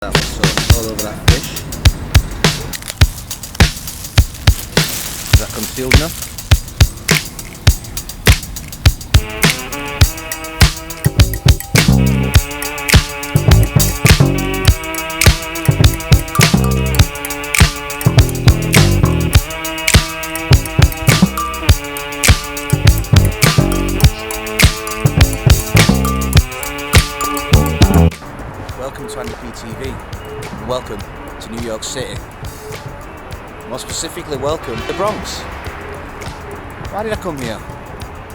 That was all over that fish. Is that concealed enough? Welcome to NPTV, and welcome to New York City. More specifically, welcome to the Bronx. Why did I come here?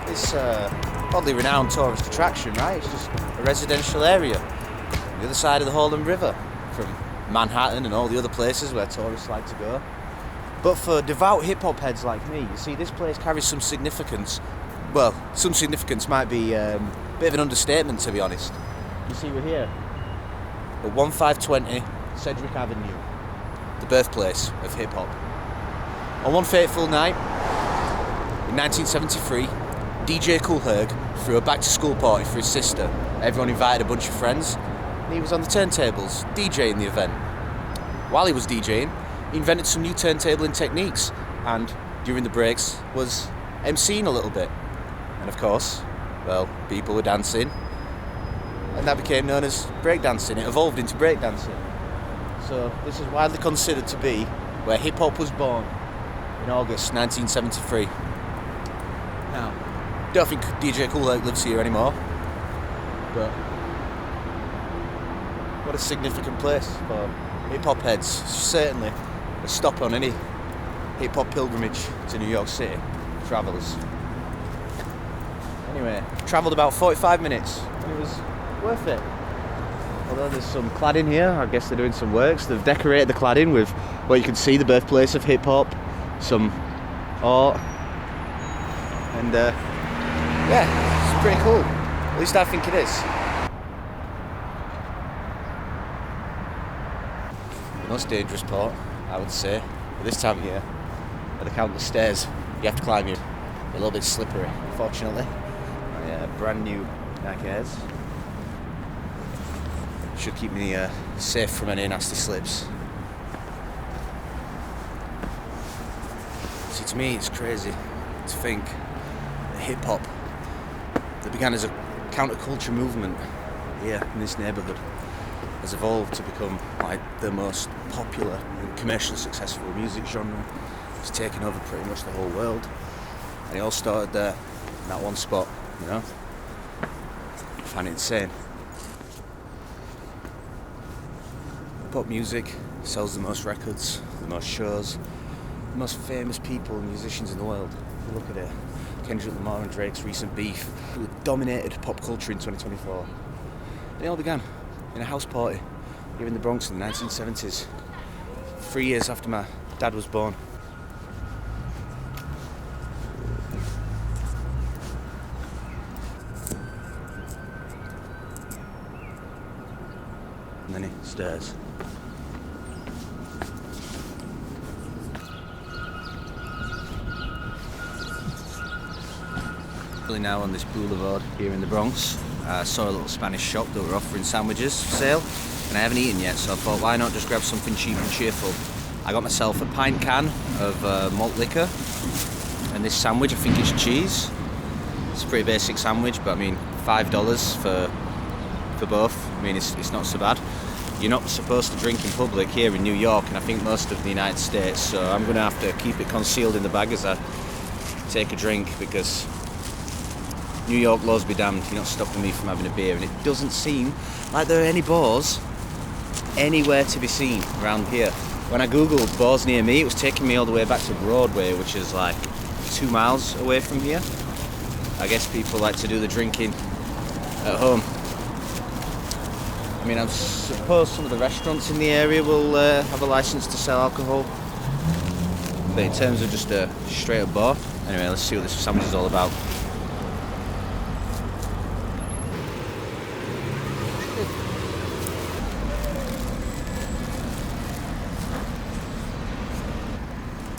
It's a probably renowned tourist attraction, right? It's just a residential area on the other side of the Harlem River, from Manhattan and all the other places where tourists like to go. But for devout hip-hop heads like me, you see, this place carries some significance. Well, some significance might be a bit of an understatement, to be honest. You see, we're here at 1520 Sedgwick Avenue, the birthplace of hip-hop. On one fateful night in 1973, DJ Kool Herc threw a back-to-school party for his sister. Everyone invited a bunch of friends, and he was on the turntables, DJing the event. While he was DJing, he invented some new turntabling techniques, and during the breaks was MCing a little bit. And of course, well, people were dancing, and that became known as breakdancing. It evolved into breakdancing. So this is widely considered to be where hip-hop was born in August 1973. Now, don't think DJ Kool Herc lives here anymore, but what a significant place for hip-hop heads. Certainly a stop on any hip-hop pilgrimage to New York City travellers. Anyway, travelled about 45 minutes, and it was worth it. Although there's some cladding here, I guess they're doing some works. They've decorated the cladding with what you can see, the birthplace of hip-hop, some art, and yeah, it's pretty cool. At least I think it is. The most dangerous part, I would say, at this time of year, are the countless stairs you have to climb here. They're a little bit slippery, unfortunately. My brand new Nike Airs should keep me safe from any nasty slips. See, to me it's crazy to think that hip-hop, that began as a counterculture movement here in this neighbourhood, has evolved to become like the most popular and commercially successful music genre. It's taken over pretty much the whole world, and it all started there, in that one spot, you know? I find it insane. Pop music sells the most records, the most shows, the most famous people and musicians in the world. Look at it. Kendrick Lamar and Drake's recent beef dominated pop culture in 2024. It all began in a house party here in the Bronx in the 1970s, 3 years after my dad was born. Many stairs. Now on this boulevard here in the Bronx, I saw a little Spanish shop that were offering sandwiches for sale, and I haven't eaten yet, so I thought, why not just grab something cheap and cheerful. I got myself a pint can of malt liquor, and this sandwich, I think it's cheese. It's a pretty basic sandwich, but I mean, $5 for both. I mean, it's not so bad. You're not supposed to drink in public here in New York, and I think most of the United States, so I'm going to have to keep it concealed in the bag as I take a drink, because New York laws be damned, you're not stopping me from having a beer, and it doesn't seem like there are any bars anywhere to be seen around here. When I googled bars near me, it was taking me all the way back to Broadway, which is like 2 miles away from here. I guess people like to do the drinking at home. I mean, I suppose some of the restaurants in the area will have a license to sell alcohol, but in terms of just a straight up bar, anyway, let's see what this sandwich is all about.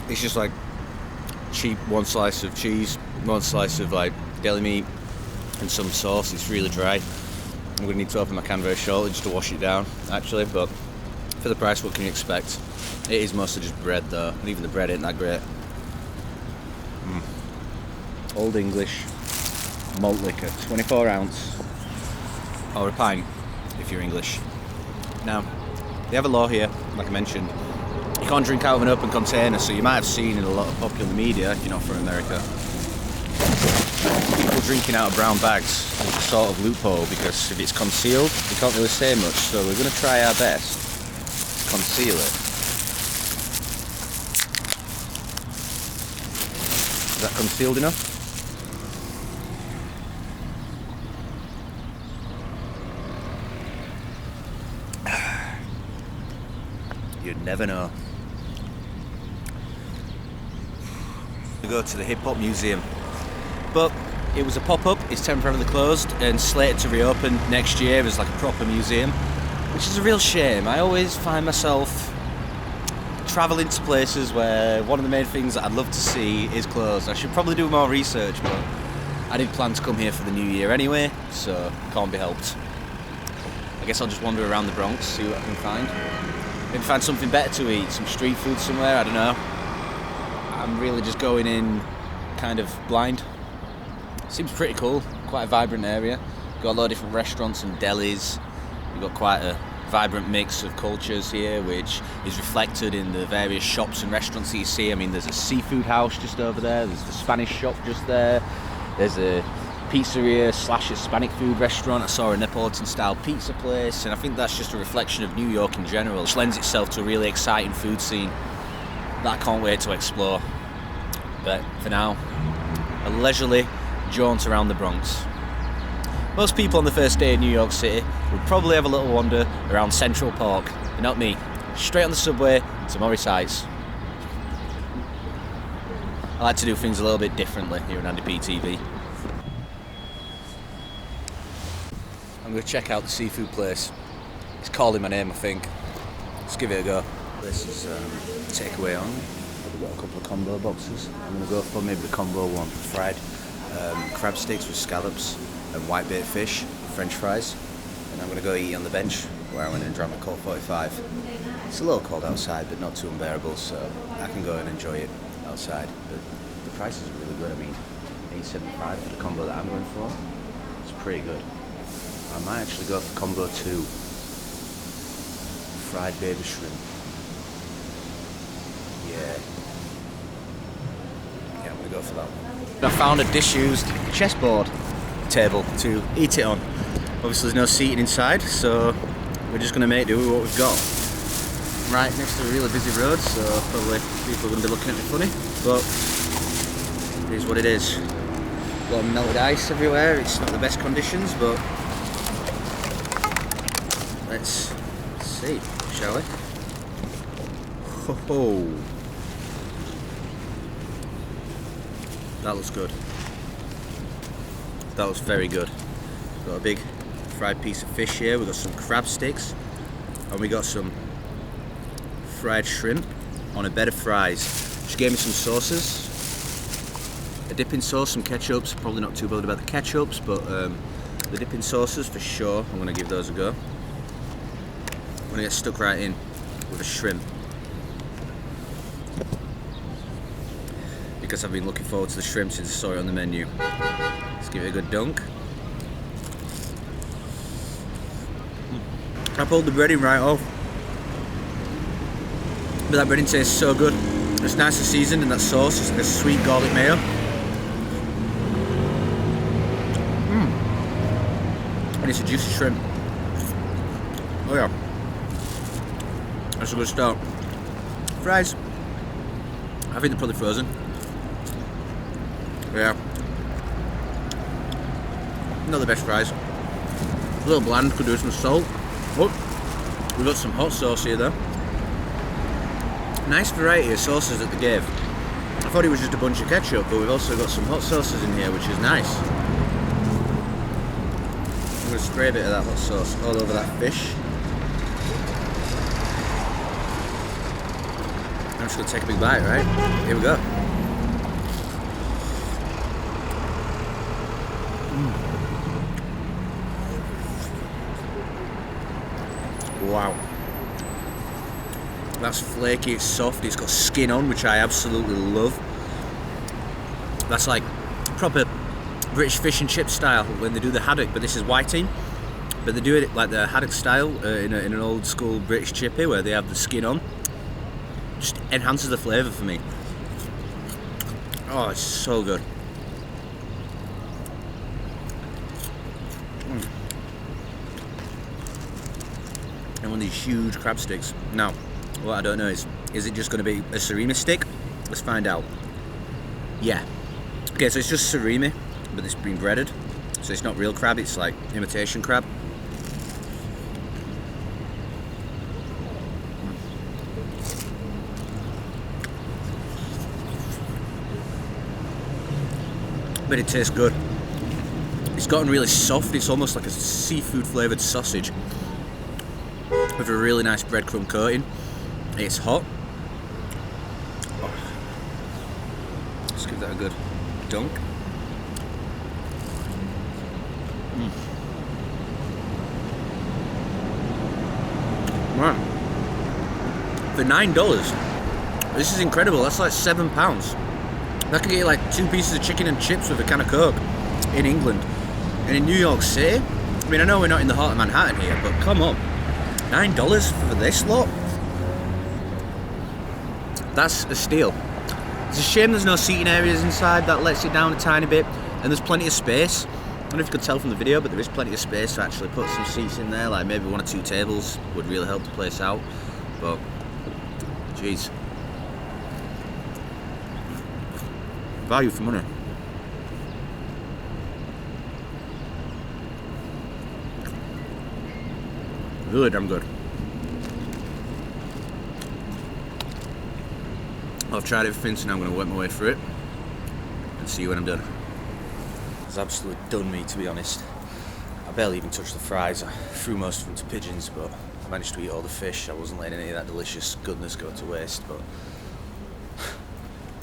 It's just like cheap, one slice of cheese, one slice of like deli meat, and some sauce. It's really dry. I'm going to need to open my can very shortly just to wash it down, actually, but For the price, what can you expect? It is mostly just bread though, and even the bread ain't that great. Old English malt liquor, 24 ounce, or a pint if you're English. Now, they have a law here, like I mentioned. You can't drink out of an open container, so you might have seen in a lot of popular media, if you're not from America, people drinking out of brown bags. It's a sort of loophole, because if it's concealed, you can't really say much, so we're going to try our best to conceal it. Is that concealed enough? You'd never know. We go to the Hip Hop Museum, but it was a pop-up. It's temporarily closed and slated to reopen next year as like a proper museum, which is a real shame. I always find myself travelling to places where one of the main things that I'd love to see is closed. I should probably do more research, but I did plan to come here for the new year anyway, so can't be helped. I guess I'll just wander around the Bronx, see what I can find. Maybe find something better to eat, some street food somewhere, I don't know. I'm really just going in kind of blind. Seems pretty cool, quite a vibrant area. Got a lot of different restaurants and delis. We've got quite a vibrant mix of cultures here, which is reflected in the various shops and restaurants that you see. I mean, there's a seafood house just over there, there's the Spanish shop just there, there's a pizzeria / Hispanic food restaurant. I saw a Neapolitan style pizza place, and I think that's just a reflection of New York in general, which lends itself to a really exciting food scene that I can't wait to explore. But for now, a leisurely jaunt around the Bronx. Most people on the first day in New York City would probably have a little wander around Central Park, but not me. Straight on the subway to Morris Heights. I like to do things a little bit differently here on Andy P TV. I'm going to check out the seafood place. It's calling my name, I think. Let's give it a go. This is takeaway on. I've got a couple of combo boxes. I'm going to go for maybe the combo one. Fried crab sticks with scallops and whitebait fish, French fries. And I'm going to go eat on the bench where I went and drank my Colt 45. It's a little cold outside, but not too unbearable, so I can go and enjoy it outside. But the prices are really good. I mean, $8.75 for the combo that I'm going for. It's pretty good. I might actually go for combo 2. Fried baby shrimp. Yeah, I'm going to go for that one. I found a disused chessboard table to eat it on. Obviously there's no seating inside, so we're just going to make do with what we've got. Right next to a really busy road, so probably people are going to be looking at me funny, but it is what it is. A lot of melted ice everywhere. It's not the best conditions, but let's see, shall we? Ho ho! That looks good. That was very good. Got a big fried piece of fish here. We got some crab sticks, and we got some fried shrimp on a bed of fries. She gave me some sauces, a dipping sauce, some ketchups. Probably not too bothered about the ketchups, but the dipping sauces for sure. I'm gonna give those a go. I'm gonna get stuck right in with a shrimp, because I've been looking forward to the shrimp since I saw it on the menu. Let's give it a good dunk. I pulled the breading right off, but that breading tastes so good. It's nice and seasoned, and that sauce is like a sweet garlic mayo. And it's a juicy shrimp. Oh yeah, that's a good start. Fries, I think they're probably frozen. Yeah, not the best fries. A little bland, could do with some salt. Oh, we've got some hot sauce here though. Nice variety of sauces that they gave. I thought it was just a bunch of ketchup, but we've also got some hot sauces in here, which is nice. I'm going to spray a bit of that hot sauce all over that fish. I'm just going to take a big bite, right? Here we go. Wow. That's flaky, it's soft, it's got skin on, which I absolutely love. That's like proper British fish and chip style when they do the haddock, but this is whiting. But they do it like the haddock style in an old school British chippy where they have the skin on. Just enhances the flavour for me. Oh, it's so good. And one of these huge crab sticks. Now, what I don't know is it just going to be a surimi stick? Let's find out. Yeah. Okay, so it's just surimi, but it's been breaded. So it's not real crab, it's like imitation crab. But it tastes good. It's gotten really soft, it's almost like a seafood flavoured sausage with a really nice breadcrumb coating. It's hot. Oh. Let's give that a good dunk. Man, for $9, this is incredible. That's like £7. That could get you like 2 pieces of chicken and chips with a can of Coke in England. And in New York City, I mean, I know we're not in the heart of Manhattan here, but come on, $9 for this lot? That's a steal. It's a shame there's no seating areas inside, that lets it down a tiny bit, and there's plenty of space. I don't know if you could tell from the video, but there is plenty of space to actually put some seats in there, like maybe 1 or 2 tables would really help the place out, but jeez. Value for money. Really damn good. I've tried everything, so now I'm going to work my way through it and see you when I'm done. It's absolutely done me, to be honest. I barely even touched the fries. I threw most of them to pigeons, but I managed to eat all the fish. I wasn't letting any of that delicious goodness go to waste, but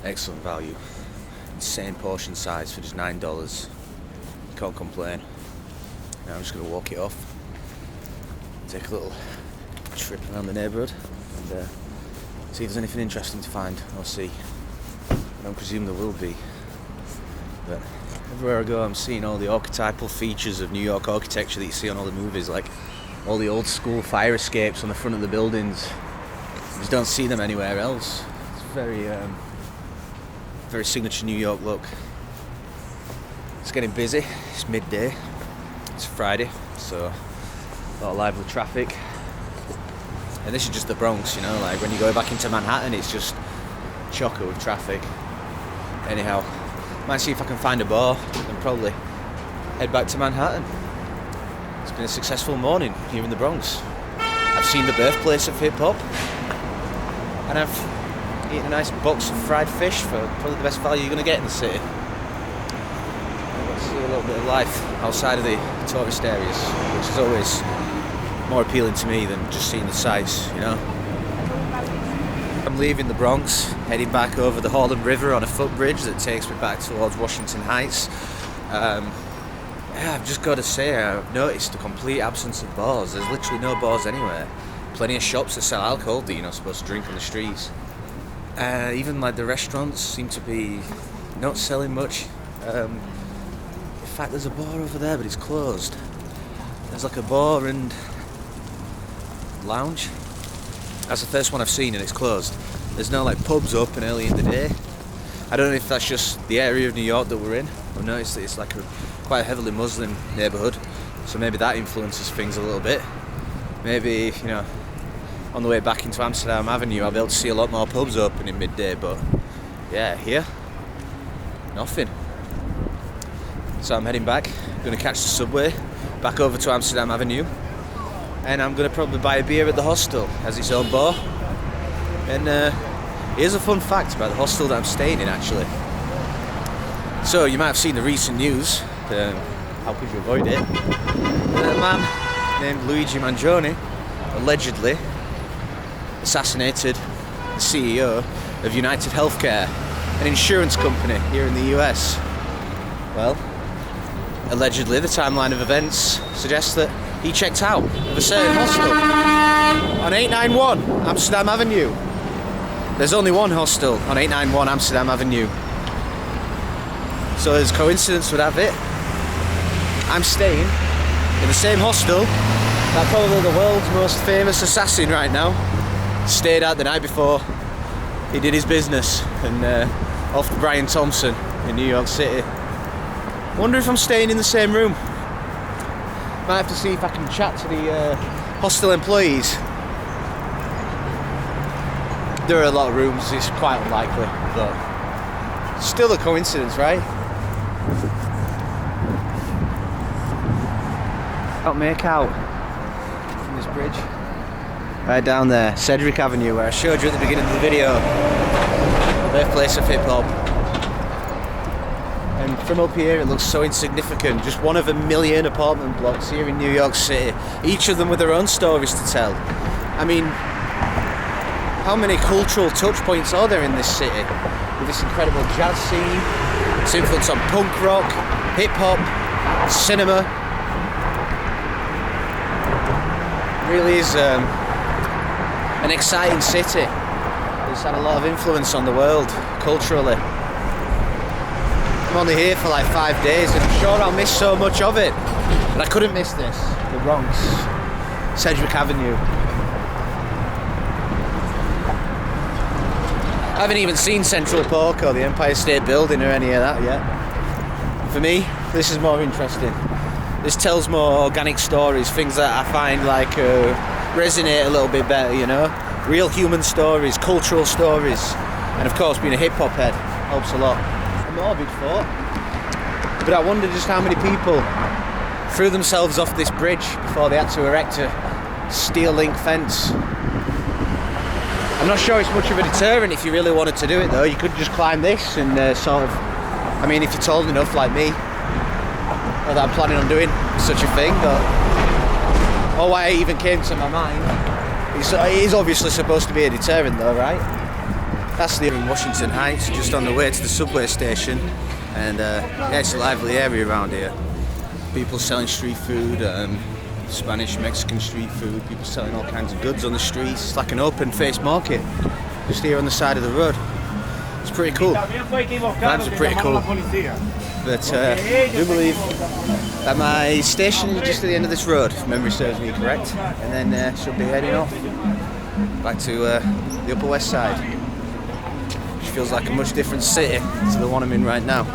excellent value. Insane portion size for just $9. Can't complain. Now I'm just going to walk it off, take a little trip around the neighbourhood and see if there's anything interesting to find or see. I don't presume there will be, but everywhere I go I'm seeing all the archetypal features of New York architecture that you see on all the movies, like all the old school fire escapes on the front of the buildings. You just don't see them anywhere else. It's very signature New York look. It's getting busy. It's midday. It's Friday, so a lot of lively traffic. And this is just the Bronx, you know, like when you go back into Manhattan, it's just chocker with traffic. Anyhow, might see if I can find a bar and probably head back to Manhattan. It's been a successful morning here in the Bronx. I've seen the birthplace of hip hop, and I've eaten a nice box of fried fish for probably the best value you're going to get in the city. I've got to see a little bit of life outside of the tourist areas, which is always more appealing to me than just seeing the sights, you know. I'm leaving the Bronx, heading back over the Harlem River on a footbridge that takes me back towards Washington Heights. I've just got to say, I've noticed a complete absence of bars. There's literally no bars anywhere. Plenty of shops that sell alcohol that you're not supposed to drink on the streets. Even like the restaurants seem to be not selling much. In fact, there's a bar over there, but it's closed. There's like a bar and lounge. That's the first one I've seen and it's closed. There's no like pubs open early in the day. I don't know if that's just the area of New York that we're in. I've noticed that it's like quite a heavily Muslim neighbourhood, so maybe that influences things a little bit. Maybe, you know, on the way back into Amsterdam Avenue I'll be able to see a lot more pubs open in midday, but yeah, here, nothing. So I'm heading back, I'm going to catch the subway back over to Amsterdam Avenue, and I'm going to probably buy a beer at the hostel, has its own bar. And here's a fun fact about the hostel that I'm staying in, actually. So you might have seen the recent news, how could you avoid it? A man named Luigi Mangione allegedly assassinated the CEO of United Healthcare, an insurance company here in the US. Well, allegedly the timeline of events suggests that he checked out of a certain hostel. on 891 Amsterdam Avenue. There's only one hostel on 891 Amsterdam Avenue. So as coincidence would have it, I'm staying in the same hostel that probably the world's most famous assassin right now stayed at the night before he did his business and off to Brian Thompson in New York City. Wonder if I'm staying in the same room. Might have to see if I can chat to the hostel employees. There are a lot of rooms, it's quite unlikely, but still a coincidence, right? Can't make out from this bridge. Right down there, Sedgwick Avenue, where I showed you at the beginning of the video. Birthplace of hip hop. And from up here it looks so insignificant, just one of a million apartment blocks here in New York City, each of them with their own stories to tell. I mean, how many cultural touch points are there in this city? With this incredible jazz scene, its influence on punk rock, hip hop, cinema. It really is an exciting city. It's had a lot of influence on the world, culturally. I'm only here for like 5 days and I'm sure I'll miss so much of it. But I couldn't miss this, the Bronx, Sedgwick Avenue. I haven't even seen Central Park or the Empire State Building or any of that yet. For me, this is more interesting. This tells more organic stories, things that I find like resonate a little bit better, you know? Real human stories, cultural stories. And of course, being a hip-hop head helps a lot. A morbid thought. But I wonder just how many people threw themselves off this bridge before they had to erect a steel link fence. I'm not sure it's much of a deterrent if you really wanted to do it though. You could just climb this and sort of, I mean, if you're tall enough like me, or that I'm planning on doing such a thing, but or why it even came to my mind, it is obviously supposed to be a deterrent though, right? That's the in Washington Heights, just on the way to the subway station, and yeah, it's a lively area around here. People selling street food, Spanish, Mexican street food, people selling all kinds of goods on the streets. It's like an open-faced market, just here on the side of the road. It's pretty cool. Vibes are pretty cool. But I do believe that my station is just at the end of this road, if memory serves me correct. And then should be heading off back to the Upper West Side, which feels like a much different city to the one I'm in right now.